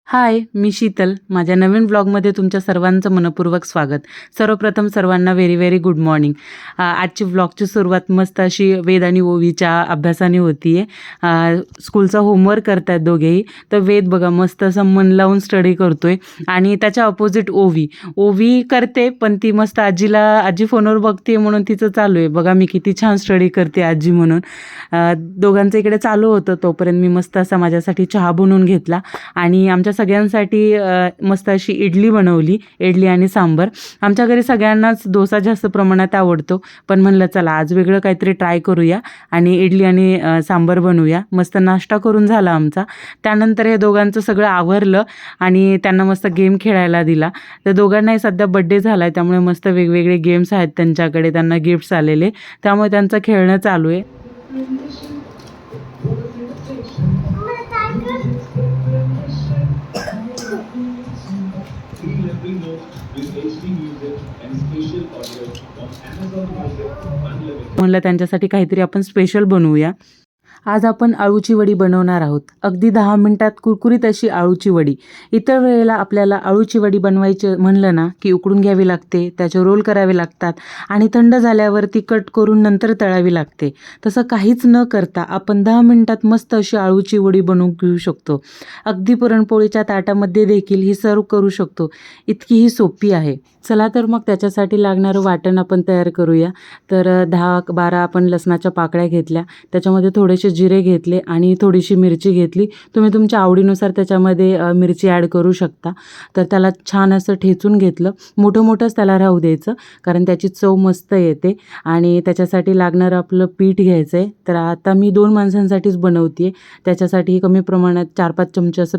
हाय, मी शीतल. माझ्या नवीन ब्लॉगमध्ये तुमच्या सर्वांचं मनःपूर्वक स्वागत. सर्वप्रथम सर्वांना व्हेरी व्हेरी गुड मॉर्निंग. आजची ब्लॉगची सुरुवात मस्त अशी वेद आणि ओवीच्या अभ्यासाने होती आहे. स्कूलचा होमवर्क करत आहेत दोघेही. तर वेद बघा मस्त असं मन लावून स्टडी करतोय आणि त्याच्या अपोजिट ओवी करते, पण ती मस्त आजी फोनवर बघते म्हणून तिचं चालू आहे. बघा मी किती छान स्टडी करते आजी म्हणून. दोघांचं इकडे चालू होतं. तोपर्यंत मी मस्त असा माझ्यासाठी चहा बनवून घेतला आणि आमच्या सगळ्यांसाठी मस्त अशी इडली बनवली, इडली आणि सांबर. आमच्या घरी सगळ्यांनाच डोसा जास्त प्रमाणात आवडतो, पण म्हणलं चला आज वेगळं काहीतरी ट्राय करूया आणि इडली आणि सांबर बनवूया. मस्त नाश्ता करून झाला आमचा. त्यानंतर हे दोघांचं सगळं आवरलं आणि त्यांना मस्त गेम खेळायला दिला. तर दोघांनाही सध्या बड्डे झाला आहे, त्यामुळे मस्त वेगवेगळे गेम्स आहेत त्यांच्याकडे, त्यांना गिफ्ट्स आलेले, त्यामुळे त्यांचं खेळणं चालू आहे. म्हणलं त्यांच्यासाठी काहीतरी आपण स्पेशल बनवूया. आज आपण आळूची वडी बनवणार आहोत. अगदी 10 मिनिटात कुरकुरीत अशी आळूची वडी. इतर वेळेला आपल्याला आळूची वडी बनवायची म्हणलं ना की उकडून घ्यावी लागते, त्याचे रोल करावे लागतात आणि थंड झाल्यावर ती कट करून नंतर तळावी लागते. तसं काहीच न करता आपण 10 मिनिटात मस्त अशी आळूची वडी बनवून घेऊ शकतो. अगदी पुरणपोळीच्या ताटामध्ये देखील ही सर्व करू शकतो. इतकी ही सोपी आहे. चला तर मग त्याच्यासाठी लागणारं वाटण आपण तयार करूया. तर 10-12 आपण लसणाच्या पाकळ्या घेतल्या, त्याच्यामध्ये थोडेसे जिरे घेतले आणि थोडीशी मिरची घेतली. तुम्ही तुमच्या आवडीनुसार त्याच्यामध्ये मिरची ॲड करू शकता. तर त्याला छान असं ठेचून घेतलं. मोठंच त्याला राहू द्यायचं, कारण त्याची चव मस्त येते. आणि त्याच्यासाठी लागणारं आपलं पीठ घ्यायचं आहे. तर आता मी 2 माणसांसाठीच बनवते आहे, त्याच्यासाठी कमी प्रमाणात 4-5 चमचे असं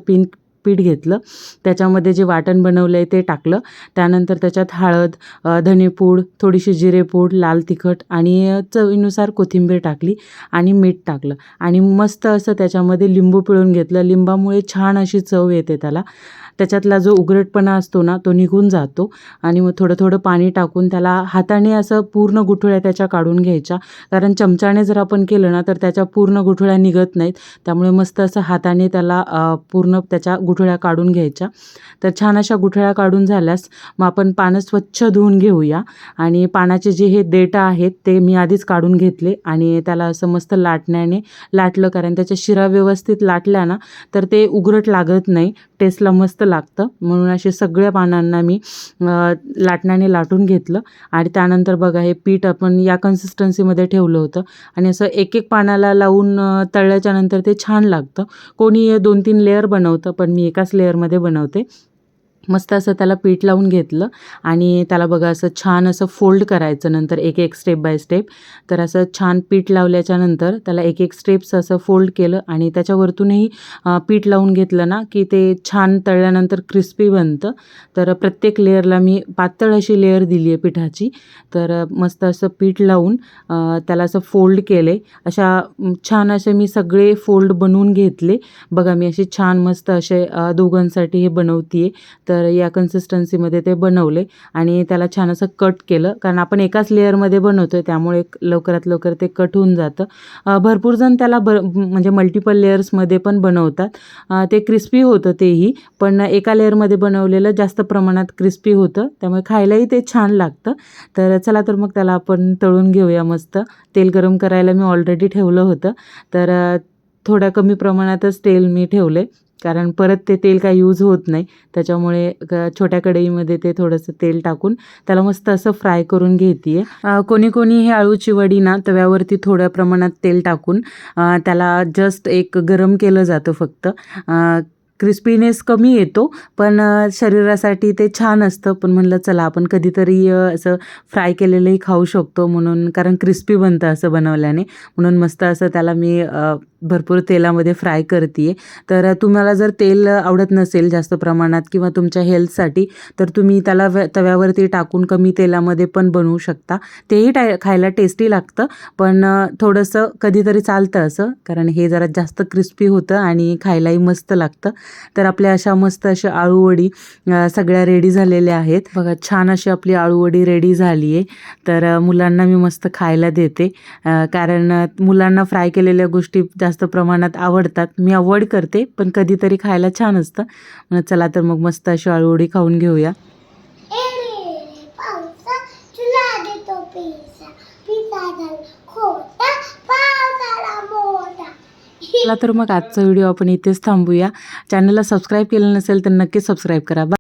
पीठ घेतलं. त्याच्यामध्ये जे वाटण बनवलं आहे ते टाकलं. त्यानंतर त्याच्यात हळद, धनेपूड, थोडीशी जिरेपूड, लाल तिखट आणि चवीनुसार कोथिंबीर टाकली आणि मीठ टाकलं आणि मस्त असं त्याच्यामध्ये लिंबू पिळून घेतलं. लिंबामुळे छान अशी चव येते त्याला. त्याच्यातला जो उघरटपणा असतो ना तो निघून जातो. आणि मग थोडं पाणी टाकून त्याला हाताने असं पूर्ण गुठळ्या त्याच्या काढून घ्यायच्या, कारण चमच्याने जर आपण केलं ना तर त्याच्या पूर्ण गुठळ्या निघत नाहीत. त्यामुळे मस्त असं हाताने त्याला पूर्ण त्याच्या गुठळ्या काढून घ्यायच्या. तर छान अशा गुठळ्या काढून झाल्यास मग आपण पानं स्वच्छ धुवून घेऊया. आणि पानाचे जे हे देठ आहेत ते मी आधीच काढून घेतले आणि त्याला असं मस्त लाटण्याने लाटलं, कारण त्याच्या शिरा व्यवस्थित लाटल्या ना तर ते उघरट लागत नाही, टेस्टला मस्त लागतं. म्हणून असे सगळ्या पानांना मी लाटण्याने लाटून घेतलं. आणि त्यानंतर बघा हे पीठ आपण या कन्सिस्टन्सीमध्ये ठेवलं होतं आणि असं एक पानाला लावून तळल्याच्या नंतर ते छान लागतं. कोणी 2-3 लेअर बनवतं, पण मी एकाच लेअरमध्ये बनवते. मस्त असं त्याला पीठ लावून घेतलं आणि त्याला बघा असं छान असं फोल्ड करायचं नंतर एक स्टेप बाय स्टेप. तर असं छान पीठ लावल्याच्या नंतर त्याला एक स्टेप्स असं फोल्ड केलं आणि त्याच्यावरतूनही पीठ लावून घेतलं ना की ते छान तळल्यानंतर क्रिस्पी बनतं. तर प्रत्येक लेअरला मी पातळ अशी लेअर दिली आहे पिठाची. तर मस्त असं पीठ लावून त्याला असं फोल्ड केले. अशा छान असे मी सगळे फोल्ड बनवून घेतले. बघा मी असे छान मस्त असे दोघांसाठी हे बनवते आहे. तर या कन्सिस्टन्सीमध्ये ते बनवले आणि त्याला छान असं कट केलं, कारण आपण एकाच लेअरमध्ये बनवतो आहे त्यामुळे लवकरात लवकर ते कट होऊन जातं. भरपूर जण त्याला म्हणजे मल्टिपल लेअर्समध्ये पण बनवतात. ते क्रिस्पी होतं तेही, पण एका लेअरमध्ये बनवलेलं जास्त प्रमाणात क्रिस्पी होतं, त्यामुळे खायलाही ते छान लागतं. तर चला तर मग त्याला आपण तळून घेऊया. मस्त तेल गरम करायला मी ऑलरेडी ठेवलं होतं. तर थोड्या कमी प्रमाणातच तेल मी ठेवले, कारण परत ते तेल काही यूज होत नाही. त्याच्यामुळे छोट्या कढईमध्ये ते थोडंसं तेल टाकून त्याला मस्त असं फ्राय करून घेते आहे. कोणी हे आळूची वडी ना तव्यावरती थोड्या प्रमाणात तेल टाकून त्याला जस्ट एक गरम केलं जातं फक्त. क्रिस्पीनेस कमी येतो, पण शरीरासाठी ते छान असतं. पण म्हणलं चला आपण कधीतरी असं फ्राय केलेलंही खाऊ शकतो म्हणून, कारण क्रिस्पी बनतं असं बनवल्याने. म्हणून मस्त असं त्याला मी भरपूर तेलामध्ये फ्राय करते आहे. तर तुम्हाला जर तेल आवडत नसेल जास्त प्रमाणात किंवा तुमच्या हेल्थसाठी, तर तुम्ही त्याला तव्यावरती टाकून कमी तेलामध्ये पण बनवू शकता. तेही खायला टेस्टी लागतं, पण थोडंसं कधीतरी चालतं असं, कारण हे जरा जास्त क्रिस्पी होतं आणि खायलाही मस्त लागतं. तर आपल्या अशा मस्त अशा आळूवडी सगळ्या रेडी झालेल्या आहेत बघा. छान अशी आपली आळूवडी रेडी झाली आहे. तर मुलांना मी मस्त खायला देते कारण मुलांना फ्राय केलेल्या गोष्टी जास्त प्रमाणात आवडतात. मी अवॉइड करते पण कधीतरी खायला छान असतं. चला तर मग मस्त अशी आळूवडी खाऊन घेऊया. चला तर मग आजचा व्हिडिओ आपण इथेच थांबूया. चॅनलला सबस्क्राईब केलं नसेल तर नक्की सबस्क्राईब करा.